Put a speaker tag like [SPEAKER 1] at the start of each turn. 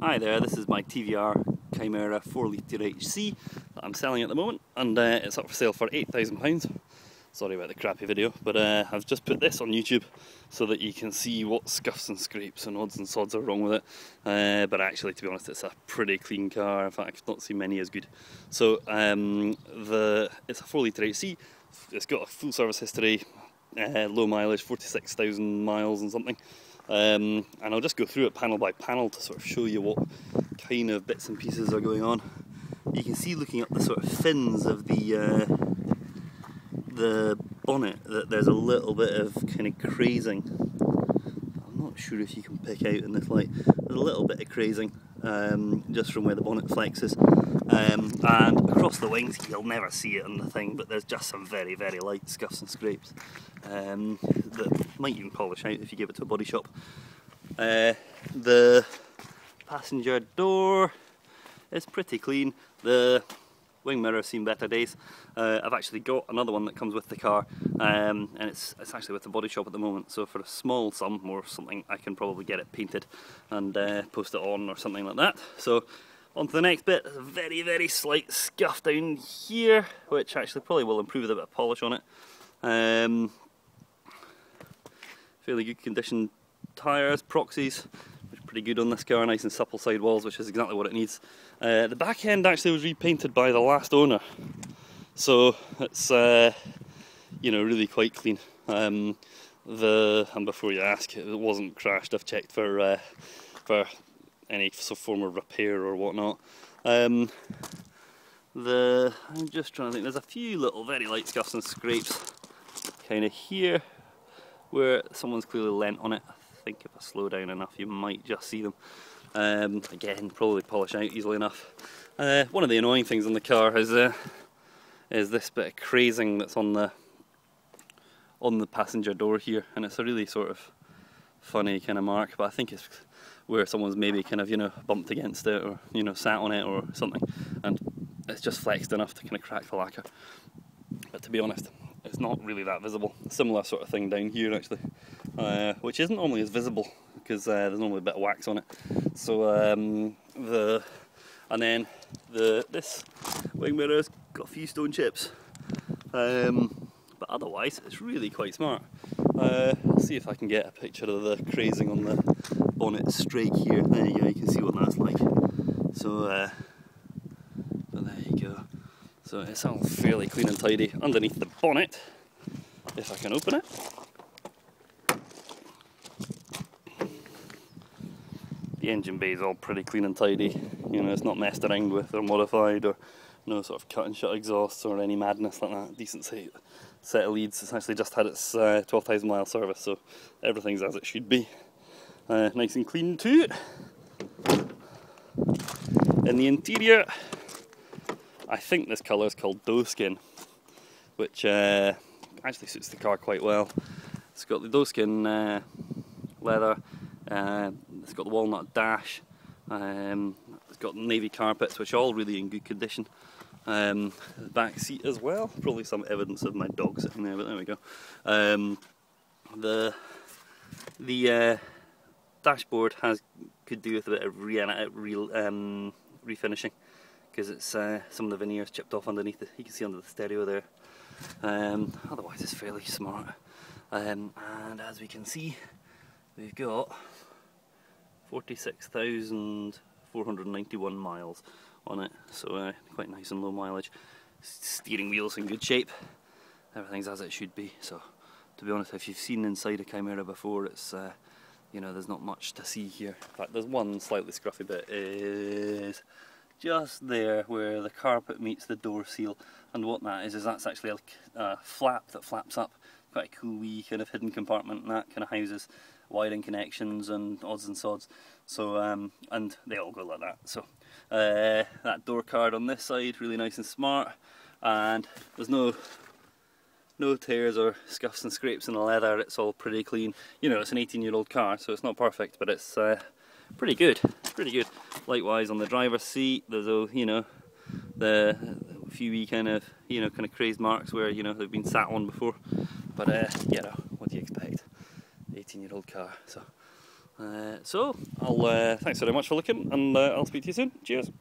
[SPEAKER 1] Hi there, this is my TVR Chimaera 4-litre HC that I'm selling at the moment, and it's up for sale for £8,000. Sorry about the crappy video, but I've just put this on YouTube so that you can see what scuffs and scrapes and odds and sods are wrong with it. But actually, to be honest, it's a pretty clean car. In fact, I've not seen many as good. So it's a 4-litre HC. It's got a full service history, low mileage, 46,000 miles and something. And I'll just go through it panel by panel to sort of show you what kind of bits and pieces are going on. You can see, looking up the sort of fins of the bonnet, that there's a little bit of kind of crazing. I'm not sure if you can pick out in this light. There's a little bit of crazing just from where the bonnet flexes, and across the wings you'll never see it in the thing, but there's just some very, very light scuffs and scrapes that might even polish out if you give it to a body shop. The passenger door is pretty clean. The wing mirror has seen better days. I've actually got another one that comes with the car, and it's actually with the body shop at the moment, so for a small sum or something I can probably get it painted and post it on or something like that. So on to the next bit. There's a very, very slight scuff down here, which actually probably will improve with a bit of polish on it. Fairly good condition tyres, proxies, which are pretty good on this car, nice and supple sidewalls, which is exactly what it needs. The back end actually was repainted by the last owner, so it's you know, really quite clean. And before you ask, it wasn't crashed. I've checked for any form of repair or whatnot. I'm just trying to think. There's a few little very light scuffs and scrapes kind of here where someone's clearly lent on it. I think if I slow down enough you might just see them. Again, probably polish out easily enough. One of the annoying things on the car is this bit of crazing that's on the passenger door here, and it's a really sort of funny kind of mark, but I think it's where someone's maybe kind of, you know, bumped against it or, you know, sat on it or something, and it's just flexed enough to kind of crack the lacquer. But to be honest, it's not really that visible. Similar sort of thing down here actually, which isn't normally as visible because there's normally a bit of wax on it. So this wing mirror's got a few stone chips, but otherwise it's really quite smart. I'll see if I can get a picture of the crazing on the bonnet strake here. There you go, you can see what that's like. So but there you go. So it's all fairly clean and tidy underneath the bonnet, if I can open it. The engine bay is all pretty clean and tidy. You know, it's not messed around with or modified, or no sort of cut and shut exhausts or any madness like that. Decent set of leads. It's actually just had its 12,000 mile service, so everything's as it should be. Nice and clean too. In the interior, I think this colour is called doe skin, which actually suits the car quite well. It's got the doe skin leather, it's got the walnut dash, it's got navy carpets, which are all really in good condition. The back seat as well, probably some evidence of my dog sitting there, but there we go. The dashboard could do with a bit of refinishing, because it's some of the veneers chipped off underneath it. You can see under the stereo there. Otherwise it's fairly smart. And as we can see, we've got 46,491 miles on it, so quite nice and low mileage. Steering wheel's in good shape. Everything's as it should be. So to be honest, if you've seen inside a Chimaera before, it's you know, there's not much to see here. In fact, there's one slightly scruffy bit, is just there where the carpet meets the door seal, and what that is that's actually a flap that flaps up. Quite a cool wee kind of hidden compartment, and that kind of houses wiring connections and odds and sods. So and they all go like that. So that door card on this side, really nice and smart, and there's no tears or scuffs and scrapes in the leather. It's all pretty clean. You know, it's an 18-year-old car, so it's not perfect, but it's pretty good, pretty good. Likewise on the driver's seat, there's a, you know, the few wee kind of crazed marks where, you know, they've been sat on before, but you know, what do you expect? 18-year-old car. So So, thanks very much for looking, and I'll speak to you soon. Cheers.